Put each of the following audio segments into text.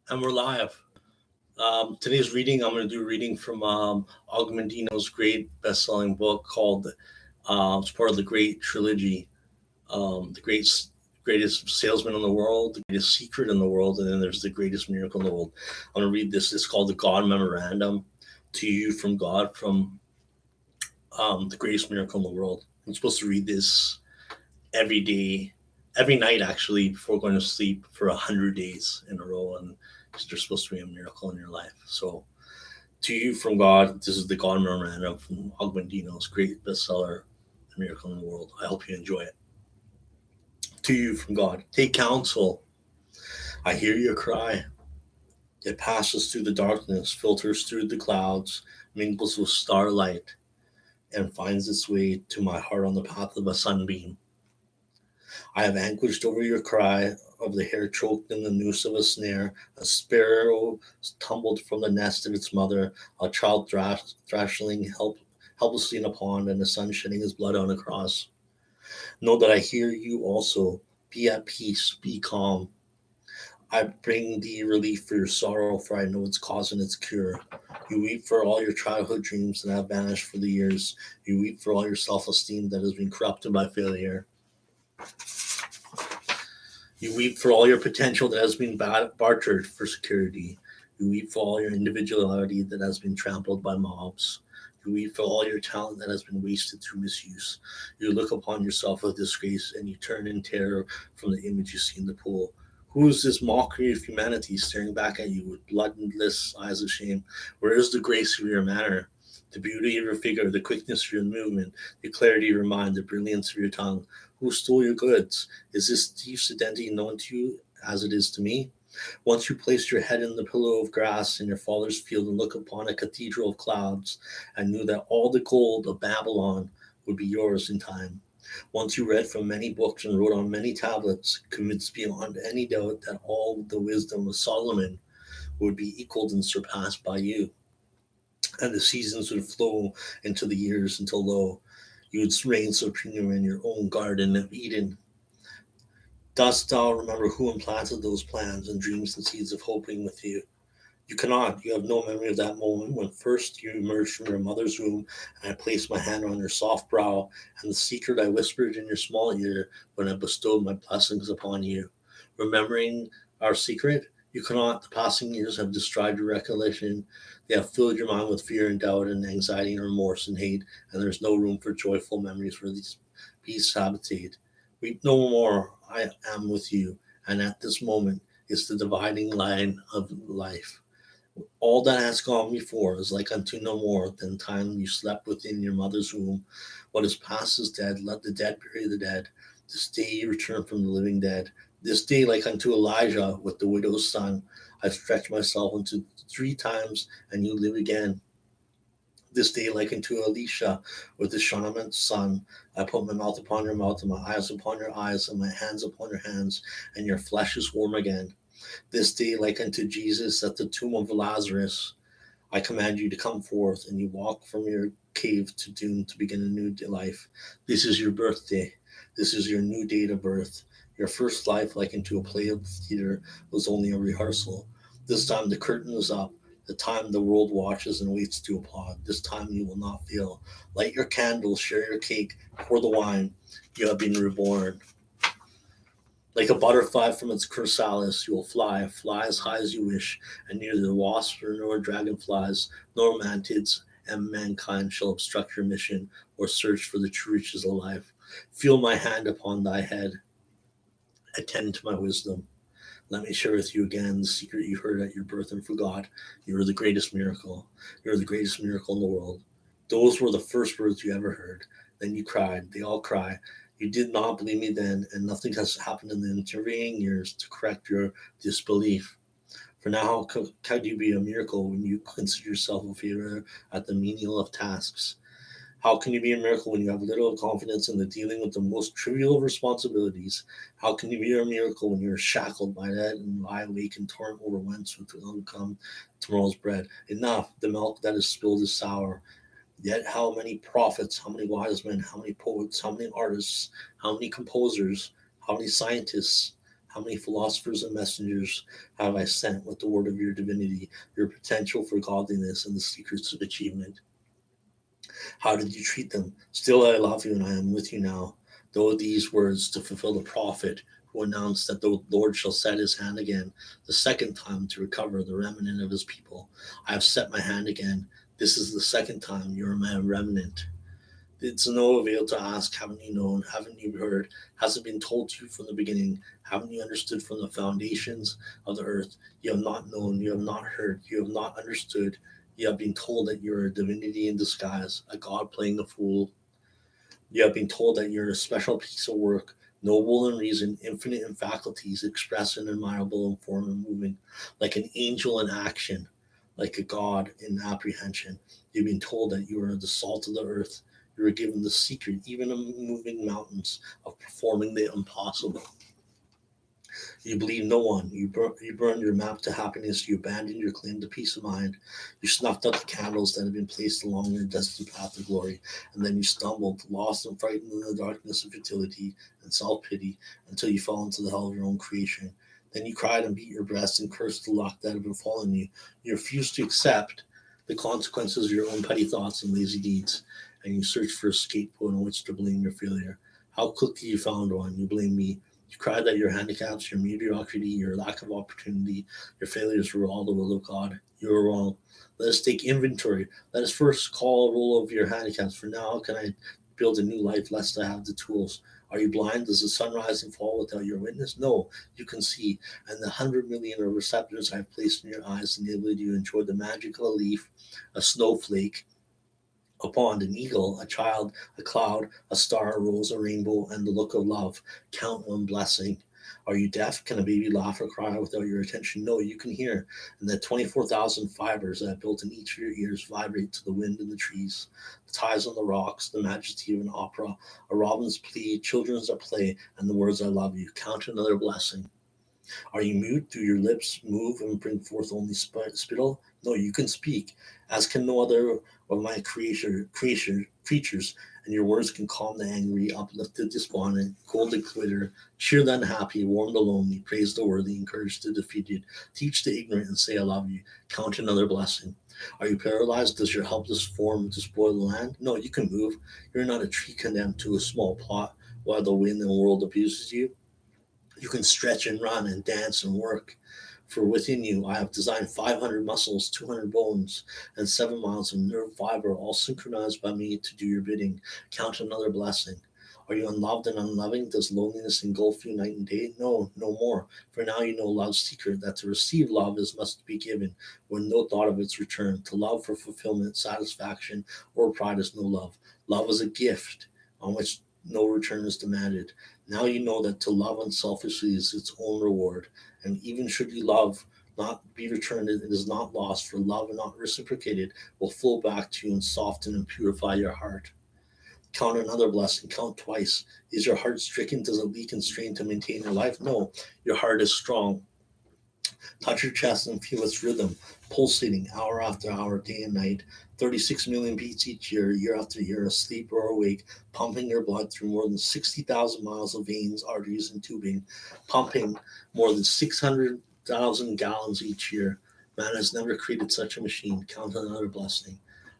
And we're live. Today's reading, I'm going to do a reading from Augmentino's great best-selling book called, it's part of the Great Trilogy, greatest salesman in the world, the greatest secret in the world, and then there's the greatest miracle in the world. I'm going to read this. It's called the God Memorandum to you from God, from the greatest miracle in the world. I'm supposed to read this every day, every night actually, before going to sleep for 100 days in a row, and there's supposed to be a miracle in your life. So, to you from God, this is the God Memorandum from Augmentino's great bestseller, The Miracle in the World. I hope you enjoy it. To you from God, take counsel. I hear your cry. It passes through the darkness, filters through the clouds, mingles with starlight, and finds its way to my heart on the path of a sunbeam. I have anguished over your cry of the hare choked in the noose of a snare, a sparrow tumbled from the nest of its mother, a child thrashing helplessly in a pond, and the son shedding his blood on a cross. Know that I hear you also. Be at peace, be calm. I bring thee relief for your sorrow, for I know its cause and its cure. You weep for all your childhood dreams that have vanished for the years. You weep for all your self esteem that has been corrupted by failure. You weep for all your potential that has been bartered for security. You weep for all your individuality that has been trampled by mobs. You weep for all your talent that has been wasted through misuse. You look upon yourself with disgrace and you turn in terror from the image you see in the pool. Who is this mockery of humanity staring back at you with bloodless eyes of shame? Where is the grace of your manner, the beauty of your figure, the quickness of your movement, the clarity of your mind, the brilliance of your tongue? Who stole your goods? Is this thief's identity known to you as it is to me? Once you placed your head in the pillow of grass in your father's field and looked upon a cathedral of clouds and knew that all the gold of Babylon would be yours in time. Once you read from many books and wrote on many tablets, convinced beyond any doubt that all the wisdom of Solomon would be equaled and surpassed by you, and the seasons would flow into the years until lo, you would reign supreme in your own garden of Eden. Dost thou remember who implanted those plans and dreams and seeds of hoping with you? You cannot. You have no memory of that moment when first you emerged from your mother's womb and I placed my hand on your soft brow and the secret I whispered in your small ear when I bestowed my blessings upon you. Remembering our secret, you cannot. The passing years have destroyed your recollection. They have filled your mind with fear and doubt and anxiety and remorse and hate, and there's no room for joyful memories where these peace habitate. Weep no more. I am with you, and at this moment is the dividing line of life. All that has gone before is like unto no more than time you slept within your mother's womb. What is past is dead. Let the dead bury the dead. This day you return from the living dead. This day, like unto Elijah with the widow's son, I stretch myself into 3 times and you live again. This day, like unto Elisha with the shaman's son, I put my mouth upon your mouth and my eyes upon your eyes and my hands upon your hands, and your flesh is warm again. This day, like unto Jesus at the tomb of Lazarus, I command you to come forth, and you walk from your cave to doom to begin a new life. This is your birthday. This is your new date of birth. Your first life, like into a play of theater, was only a rehearsal. This time the curtain is up. The time the world watches and waits to applaud. This time you will not fail. Light your candles, share your cake, pour the wine. You have been reborn. Like a butterfly from its chrysalis, you will fly, fly as high as you wish, and neither the wasps nor dragonflies, nor mantids and mankind shall obstruct your mission or search for the true riches of life. Feel my hand upon thy head, attend to my wisdom. Let me share with you again the secret you heard at your birth and forgot. You are the greatest miracle. You are the greatest miracle in the world. Those were the first words you ever heard. Then you cried. They all cry. You did not believe me then, and nothing has happened in the intervening years to correct your disbelief. For now, how could you be a miracle when you consider yourself a failure at the menial of tasks? How can you be a miracle when you have little confidence in the dealing with the most trivial of responsibilities? How can you be a miracle when you're shackled by that and lie awake and torn over whence will come tomorrow's bread? Enough, the milk that is spilled is sour. Yet how many prophets, how many wise men, how many poets, how many artists, how many composers, how many scientists, How many philosophers and messengers have I sent with the word of your divinity, your potential for godliness, and the secrets of achievement? How did you treat them? Still I love you and I am with you now. Though these words to fulfill the prophet who announced that the Lord shall set his hand again, the second time to recover the remnant of his people. I have set my hand again. This is the second time you are my remnant. It's no avail to ask, haven't you known? Haven't you heard? Has it been told to you from the beginning? Haven't you understood from the foundations of the earth? You have not known, you have not heard, you have not understood. You have been told that you're a divinity in disguise, a god playing a fool. You have been told that you're a special piece of work, noble in reason, infinite in faculties, express and admirable in form and movement, like an angel in action, like a god in apprehension. You've been told that you are the salt of the earth. You were given the secret, even of moving mountains, of performing the impossible. You believe no one. You burned your map to happiness. You abandoned your claim to peace of mind. You snuffed out the candles that had been placed along your destined path to glory. And then you stumbled, lost and frightened in the darkness of futility and self pity, until you fell into the hell of your own creation. Then you cried and beat your breast and cursed the luck that had befallen you. You refused to accept the consequences of your own petty thoughts and lazy deeds, and you searched for a scapegoat on which to blame your failure. How quickly you found one. You blame me. You cried that your handicaps, your mediocrity, your lack of opportunity, your failures were all the will of God. You were wrong. Let us take inventory. Let us first call roll of your handicaps. For now, how can I build a new life lest I have the tools? Are you blind? Does the sun rise and fall without your witness? No, you can see. And the 100 million of receptors I have placed in your eyes enable you to enjoy the magic of a leaf, a snowflake, a pond, an eagle, a child, a cloud, a star, a rose, a rainbow, and the look of love. Count one blessing. Are you deaf? Can a baby laugh or cry without your attention? No, you can hear. And the 24,000 fibers that are built in each of your ears vibrate to the wind in the trees, the tides on the rocks, the majesty of an opera, a robin's plea, children's at play, and the words I love you. Count another blessing. Are you mute? Do your lips move and bring forth only spittle? No, you can speak, as can no other of my creatures, and your words can calm the angry, uplift the despondent, cool the quitter, cheer the unhappy, warm the lonely, praise the worthy, encourage the defeated, teach the ignorant, and say, I love you. Count another blessing. Are you paralyzed? Does your helpless form despoil the land? No, you can move. You're not a tree condemned to a small plot while the wind and the world abuses you. You can stretch and run and dance and work. For within you, I have designed 500 muscles, 200 bones, and 7 miles of nerve fiber, all synchronized by me to do your bidding. Count another blessing. Are you unloved and unloving? Does loneliness engulf you night and day? No, no more. For now you know love's secret, that to receive love is must be given, with no thought of its return. To love for fulfillment, satisfaction, or pride is no love. Love is a gift on which no return is demanded. Now you know that to love unselfishly is its own reward, and even should you love not be returned, it is not lost, for love not reciprocated will flow back to you and soften and purify your heart. Count another blessing, count twice. Is your heart stricken? Does it leak and strain to maintain your life? No, your heart is strong. Touch your chest and feel its rhythm, pulsating hour after hour, day and night. 36 million beats each year, year after year, asleep or awake, pumping your blood through more than 60,000 miles of veins, arteries, and tubing, pumping more than 600,000 gallons each year. Man has never created such a machine. Count another blessing.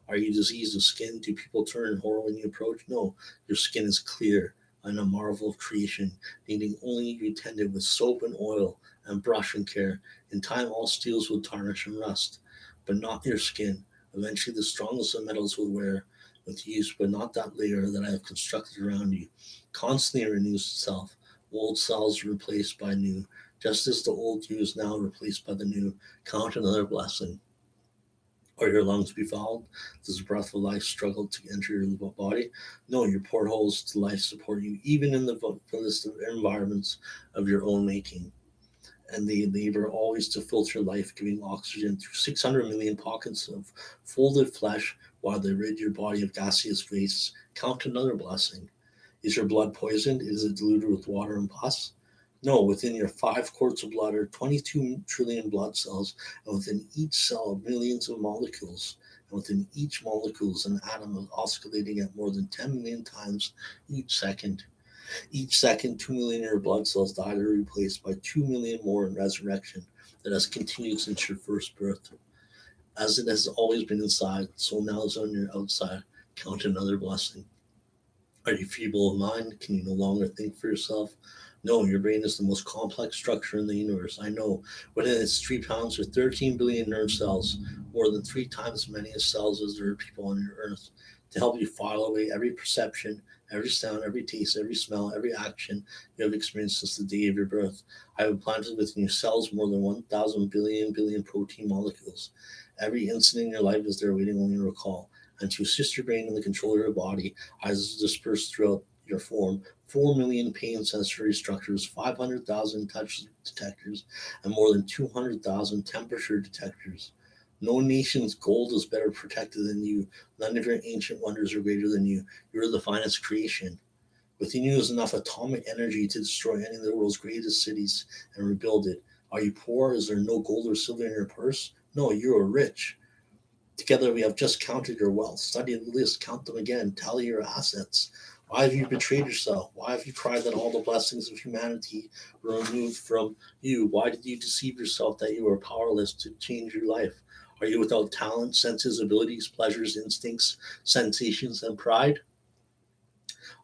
Are you diseased of skin? Do people turn in horror when you approach? No, your skin is clear and a marvel of creation, needing only to be tended with soap and oil and brush and care. In time, all steels will tarnish and rust, but not your skin. Eventually, the strongest of metals will wear with use, but not that layer that I have constructed around you. Constantly renews itself. Old cells replaced by new, just as the old you is now replaced by the new. Count another blessing. Are your lungs befouled? Does the breath of life struggle to enter your body? No, your portholes to life support you, even in the fullest environments of your own making. And they labor always to filter life, giving oxygen through 600 million pockets of folded flesh while they rid your body of gaseous wastes. Count another blessing. Is your blood poisoned? Is it diluted with water and pus? No, within your 5 quarts of blood are 22 trillion blood cells, and within each cell, millions of molecules. And within each molecule is an atom oscillating at more than 10 million times each second. Each second, 2 million of your blood cells died or replaced by 2 million more in resurrection that has continued since your first birth. As it has always been inside, so now is on your outside. Count another blessing. Are you feeble of mind? Can you no longer think for yourself? No, your brain is the most complex structure in the universe. I know. Within its 3 pounds are 13 billion nerve cells, more than 3 times as many as cells as there are people on your earth, to help you file away every perception, every sound, every taste, every smell, every action you have experienced since the day of your birth. I have implanted within your cells more than 1,000 billion protein molecules. Every incident in your life is there waiting only to recall. And to assist your brain in the control of your body, as dispersed throughout your form, 4 million pain sensory structures, 500,000 touch detectors, and more than 200,000 temperature detectors. No nation's gold is better protected than you. None of your ancient wonders are greater than you. You're the finest creation. Within you is enough atomic energy to destroy any of the world's greatest cities and rebuild it. Are you poor? Is there no gold or silver in your purse? No, you are rich. Together we have just counted your wealth. Study the list, count them again, tally your assets. Why have you betrayed yourself? Why have you cried that all the blessings of humanity were removed from you? Why did you deceive yourself that you were powerless to change your life? Are you without talent, senses, abilities, pleasures, instincts, sensations, and pride?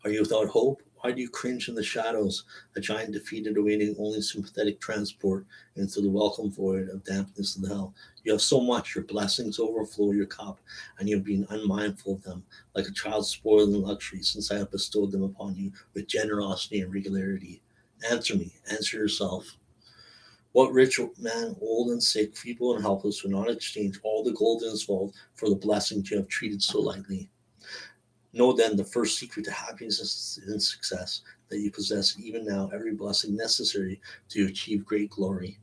Are you without hope? Why do you cringe in the shadows, a giant defeated, awaiting only sympathetic transport into the welcome void of dampness and hell? You have so much, your blessings overflow your cup, and you have been unmindful of them, like a child spoiled in luxury, since I have bestowed them upon you with generosity and regularity. Answer me, answer yourself. What rich man, old and sick, feeble and helpless, would not exchange all the gold in his vault for the blessings you have treated so lightly? Know then the first secret to happiness and success, that you possess even now every blessing necessary to achieve great glory.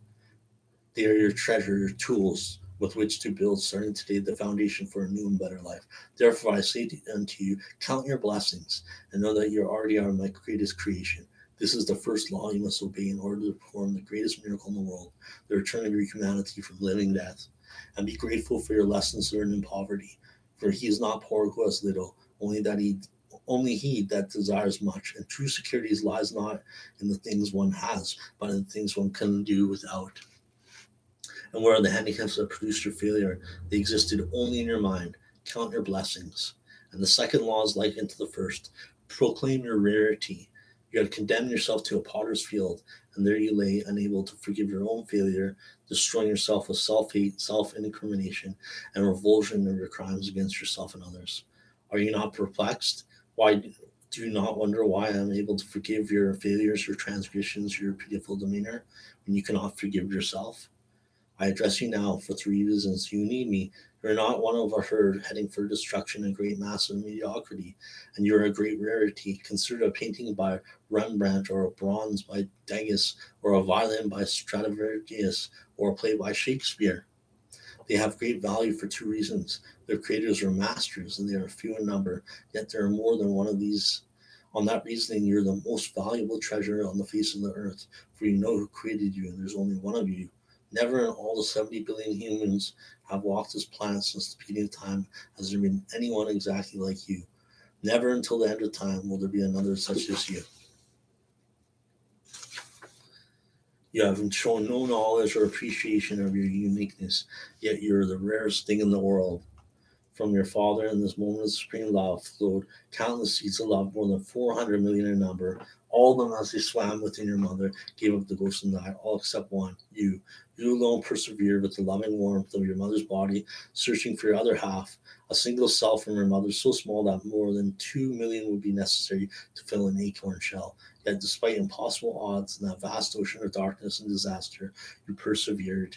They are your treasure, your tools with which to build, starting today, the foundation for a new and better life. Therefore, I say unto you, count your blessings and know that you already are my greatest creation. This is the first law you must obey in order to perform the greatest miracle in the world, the return of your humanity from living death. And be grateful for your lessons learned in poverty, for he is not poor who has little, only he that desires much. And true security lies not in the things one has, but in the things one can do without. And where are the handicaps that produced your failure? They existed only in your mind. Count your blessings. And the second law is like unto the first. Proclaim your rarity. You had condemned yourself to a potter's field, and there you lay, unable to forgive your own failure, destroying yourself with self hate, self incrimination, and revulsion of your crimes against yourself and others. Are you not perplexed? Why do you not wonder why I am able to forgive your failures, your transgressions, your pitiful demeanor, when you cannot forgive yourself? I address you now for 3 reasons. You need me. You're not one of a herd heading for destruction and great mass of mediocrity, and you're a great rarity. Consider a painting by Rembrandt, or a bronze by Degas, or a violin by Stradivarius, or a play by Shakespeare. They have great value for 2 reasons. Their creators are masters, and they are few in number, yet there are more than one of these. On that reasoning, you're the most valuable treasure on the face of the earth, for you know who created you, and there's only one of you. Never in all the 70 billion humans have walked this planet since the beginning of time has there been anyone exactly like you. Never until the end of time will there be another such as you. You have shown no knowledge or appreciation of your uniqueness, yet you're the rarest thing in the world. From your father in this moment of supreme love flowed countless seeds of love, more than 400 million in number. All of them, as they swam within your mother, gave up the ghost and died, all except one, you. You alone persevered with the loving warmth of your mother's body, searching for your other half, a single cell from your mother, so small that more than 2 million would be necessary to fill an acorn shell. Yet, despite impossible odds in that vast ocean of darkness and disaster, you persevered,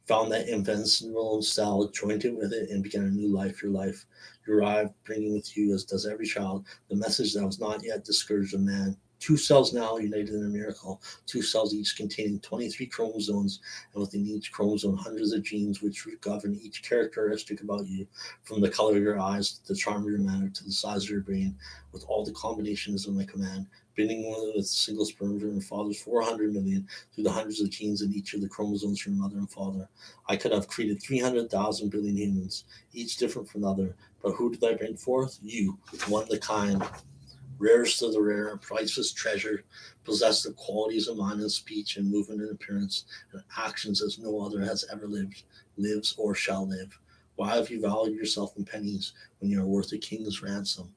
found that invincible cell, joined it with it, and began a new life, your life. You arrived, bringing with you, as does every child, the message that was not yet discouraged of man. 2 cells now united in a miracle, 2 cells each containing 23 chromosomes, and within each chromosome, hundreds of genes which govern each characteristic about you, from the color of your eyes to the charm of your manner to the size of your brain, with all the combinations of my command, binding one with a single sperm from your father's 400 million through the hundreds of genes in each of the chromosomes from your mother and father. I could have created 300,000 billion humans, each different from the other. But who did I bring forth? You, one of the kind, Rarest of the rare, priceless treasure, possess the qualities of mind and speech and movement and appearance and actions as no other has ever lived, lives, or shall live. Why have you valued yourself in pennies when you are worth a king's ransom?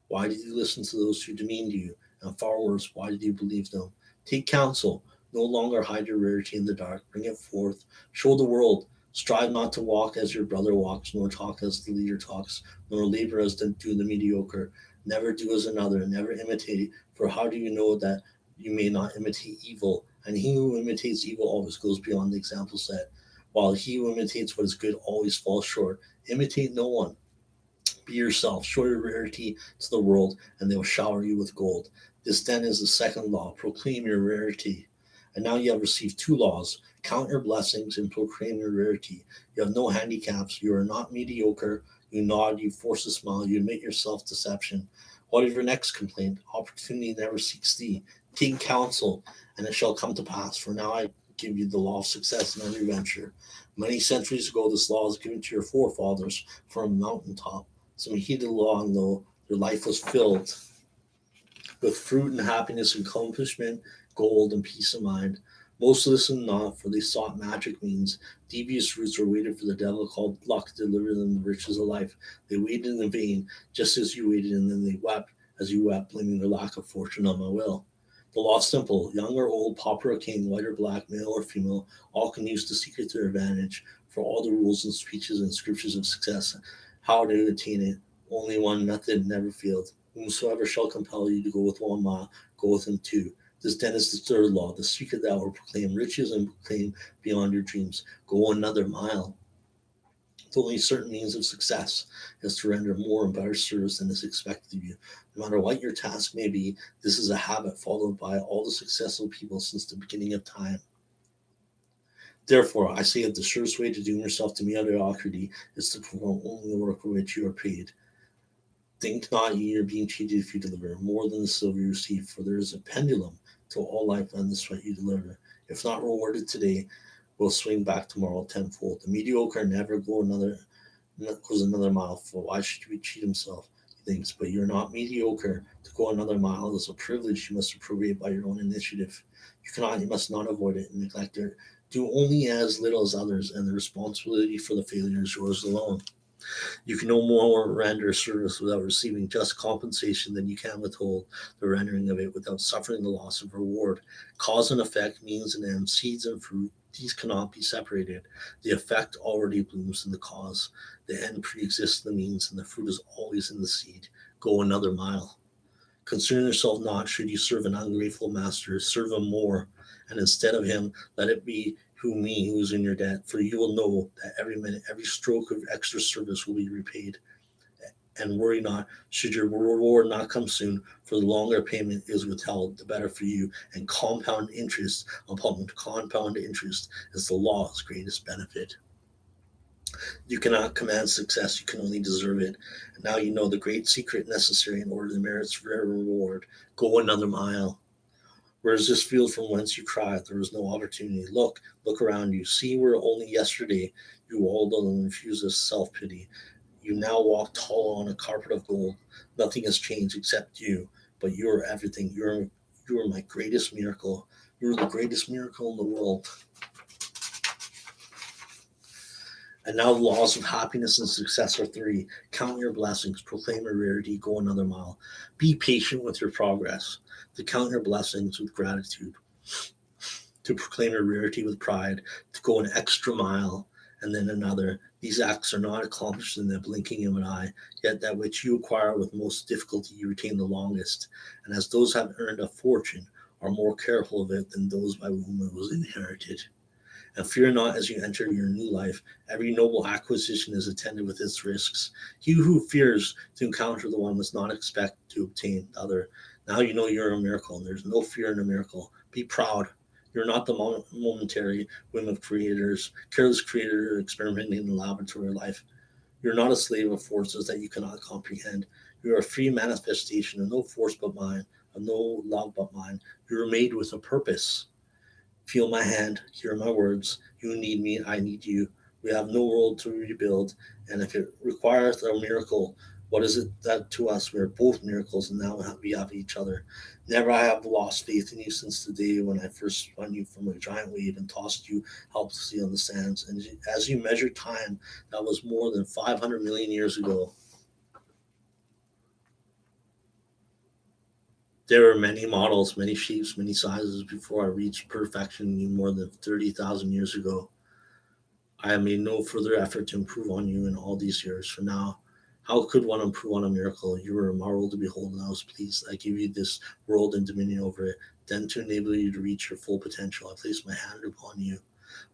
Why did you listen to those who demeaned you? And far worse, why did you believe them? Take counsel. No longer hide your rarity in the dark. Bring it forth. Show the world. Strive not to walk as your brother walks, nor talk as the leader talks, nor labor as do the mediocre. Never do as another, never imitate. For how do you know that you may not imitate evil? And he who imitates evil always goes beyond the example set, while he who imitates what is good always falls short. Imitate no one. Be yourself, show your rarity to the world, and they will shower you with gold. This then is the second law, proclaim your rarity. And now you have received two laws, count your blessings and proclaim your rarity. You have no handicaps, you are not mediocre, you nod, you force a smile, you admit your self deception. What is your next complaint? Opportunity never seeks thee. Take counsel, and it shall come to pass. For now I give you the law of success in every venture. Many centuries ago, this law was given to your forefathers from a mountaintop. Some heeded long, though their life was filled with fruit and happiness and accomplishment, gold and peace of mind. Most listened not, for they sought magic means, devious routes, or waited for the devil called luck to deliver them the riches of life. They waited in vain, just as you waited, and then they wept as you wept, blaming their lack of fortune on my will. The law is simple: young or old, pauper or king, white or black, male or female, all can use the secret to their advantage. For all the rules and speeches and scriptures of success, how to attain it, only one method never failed. Whomsoever shall compel you to go with 1 mile, go with him 2. This then is the third law, the secret that will proclaim riches and proclaim beyond your dreams. Go another mile. The only certain means of success is to render more and better service than is expected of you. No matter what your task may be, this is a habit followed by all the successful people since the beginning of time. Therefore, I say that the surest way to doom yourself to mediocrity is to perform only the work for which you are paid. Think not ye are being cheated if you deliver more than the silver you receive, for there is a pendulum to all life and the sweat you deliver. If not rewarded today, will swing back tomorrow tenfold. The mediocre never goes another mile, for why should he cheat himself? He thinks, but you're not mediocre. To go another mile is a privilege you must appropriate by your own initiative. You must not avoid it and neglect it. Do only as little as others, and the responsibility for the failure is yours alone. You can no more render service without receiving just compensation than you can withhold the rendering of it without suffering the loss of reward. Cause and effect, means and end, seeds and fruit, these cannot be separated. The effect already blooms in the cause. The end pre-exists in the means, and the fruit is always in the seed. Go another mile. Concern yourself not should you serve an ungrateful master, serve him more, and instead of him, let it be who is in your debt, for you will know that every minute, every stroke of extra service will be repaid. And worry not, should your reward not come soon, for the longer payment is withheld, the better for you, and compound interest upon compound interest is the law's greatest benefit. You cannot command success, you can only deserve it. And now you know the great secret necessary in order to merit its rare reward. Go another mile. Where is this field from whence you cry? There is no opportunity. Look around you. See where only yesterday you wallowed and refused us self pity. You now walk tall on a carpet of gold. Nothing has changed except you, but you are everything. You are my greatest miracle. You are the greatest miracle in the world. And now the laws of happiness and success are three. Count your blessings, proclaim your rarity, go another mile. Be patient with your progress. To count your blessings with gratitude, to proclaim your rarity with pride, to go an extra mile and then another. These acts are not accomplished in the blinking of an eye, yet that which you acquire with most difficulty you retain the longest. And as those have earned a fortune are more careful of it than those by whom it was inherited. And fear not as you enter your new life. Every noble acquisition is attended with its risks. He who fears to encounter the one must not expect to obtain the other. Now you know you're a miracle, and there's no fear in a miracle. Be proud. You're not the momentary whim of creators, careless creator experimenting in the laboratory of life. You're not a slave of forces that you cannot comprehend. You are a free manifestation of no force but mine, of no love but mine. You are made with a purpose. Feel my hand, hear my words. You need me, I need you. We have no world to rebuild, and if it requires a miracle, What is it that to us we are both miracles, and now we have each other? Never I have lost faith in you since the day when I first spun you from a giant wave and tossed you helplessly on the sands. And as you measure time, that was more than 500 million years ago. There were many models, many shapes, many sizes before I reached perfection in you more than 30,000 years ago. I have made no further effort to improve on you in all these years. For now, how could one improve on a miracle? You were a marvel to behold, and I was pleased. I gave you this world and dominion over it. Then, to enable you to reach your full potential, I placed my hand upon you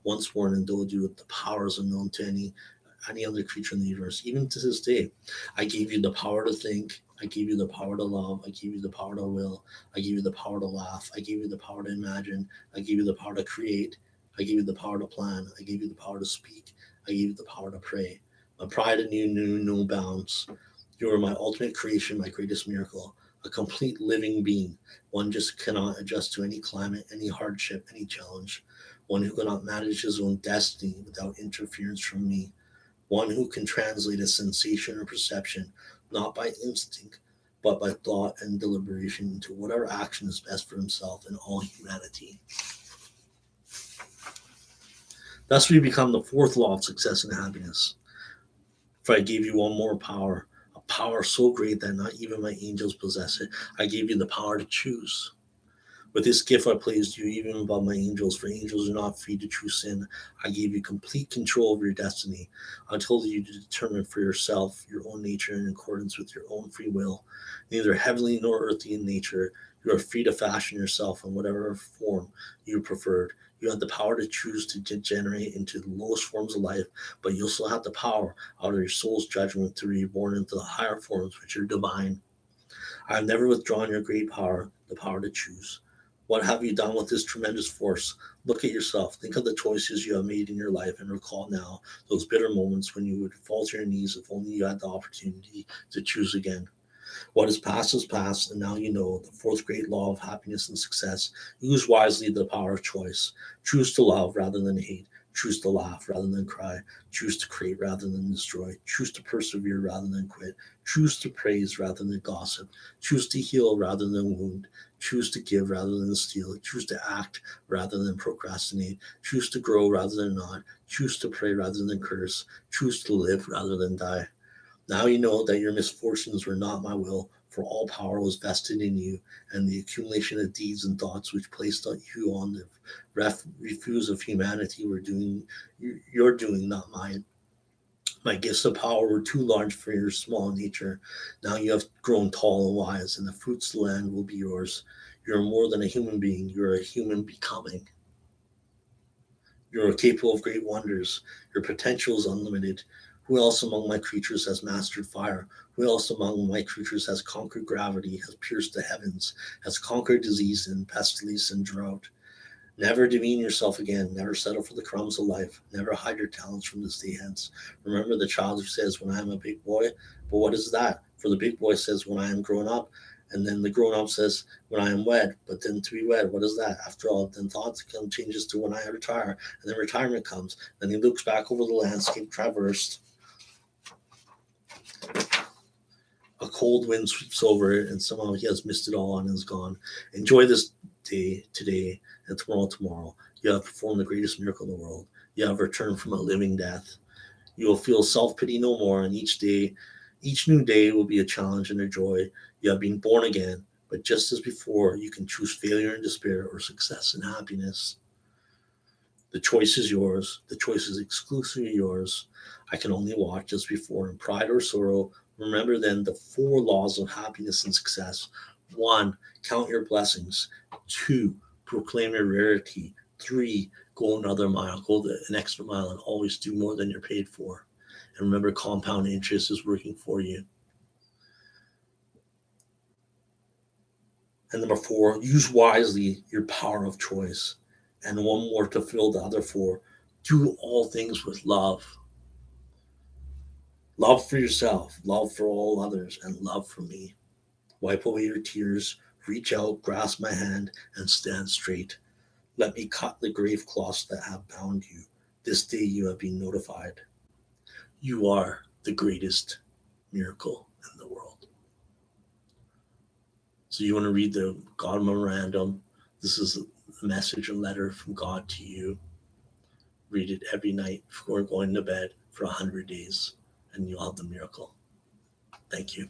once more and endowed you with the powers unknown to any other creature in the universe, even to this day. I gave you the power to think. I gave you the power to love. I gave you the power to will. I gave you the power to laugh. I gave you the power to imagine. I gave you the power to create. I gave you the power to plan. I gave you the power to speak. I gave you the power to pray. My pride in you knew no bounds. You are my ultimate creation, my greatest miracle, a complete living being. One just cannot adjust to any climate, any hardship, any challenge. One who cannot manage his own destiny without interference from me. One who can translate a sensation or perception not by instinct, but by thought and deliberation into whatever action is best for himself and all humanity. Thus, we become the fourth law of success and happiness. For I gave you one more power, a power so great that not even my angels possess it. I gave you the power to choose. With this gift I placed you even above my angels, for angels are not free to choose sin. I gave you complete control of your destiny. I told you to determine for yourself your own nature in accordance with your own free will. Neither heavenly nor earthly in nature, you are free to fashion yourself in whatever form you preferred. You have the power to choose to degenerate into the lowest forms of life, but you also have the power, out of your soul's judgment, to be reborn into the higher forms which are divine. I have never withdrawn your great power, the power to choose. What have you done with this tremendous force? Look at yourself. Think of the choices you have made in your life and recall now those bitter moments when you would fall to your knees if only you had the opportunity to choose again. What is past, and now you know the fourth great law of happiness and success. Use wisely the power of choice. Choose to love rather than hate. Choose to laugh rather than cry. Choose to create rather than destroy. Choose to persevere rather than quit. Choose to praise rather than gossip. Choose to heal rather than wound. Choose to give rather than steal. Choose to act rather than procrastinate. Choose to grow rather than not. Choose to pray rather than curse. Choose to live rather than die. Now you know that your misfortunes were not my will, for all power was vested in you, and the accumulation of deeds and thoughts which placed you on the refuse of humanity were doing your doing, not mine. My gifts of power were too large for your small nature. Now you have grown tall and wise, and the fruits of the land will be yours. You are more than a human being, you are a human becoming. You are capable of great wonders. Your potential is unlimited. Who else among my creatures has mastered fire? Who else among my creatures has conquered gravity, has pierced the heavens, has conquered disease and pestilence and drought? Never demean yourself again. Never settle for the crumbs of life. Never hide your talents from this day hence. Remember the child who says, "When I am a big boy," but what is that? For the big boy says, "When I am grown up," and then the grown up says, "When I am wed." But then to be wed, what is that? After all, then thoughts come changes to when I retire, and then retirement comes. Then he looks back over the landscape traversed. A cold wind sweeps over it, and somehow he has missed it all and is gone. Enjoy this day today and tomorrow. You have performed the greatest miracle in the world. You have returned from a living death. You will feel self pity no more, and each new day will be a challenge and a joy. You have been born again, but just as before, you can choose failure and despair or success and happiness. The choice is yours. The choice is exclusively yours. I can only watch as before in pride or sorrow. Remember then the four laws of happiness and success. One, count your blessings. Two, proclaim your rarity. Three, go another mile, an extra mile, and always do more than you're paid for. And remember, compound interest is working for you. And number four, use wisely your power of choice. And one more to fill the other four. Do all things with love. Love for yourself, love for all others, and love for me. Wipe away your tears, reach out, grasp my hand, and stand straight. Let me cut the grave cloths that have bound you. This day you have been notified. You are the greatest miracle in the world. So you want to read the God Memorandum. This is a message, a letter from God to you. Read it every night before going to bed for 100 days, and you'll have the miracle. Thank you.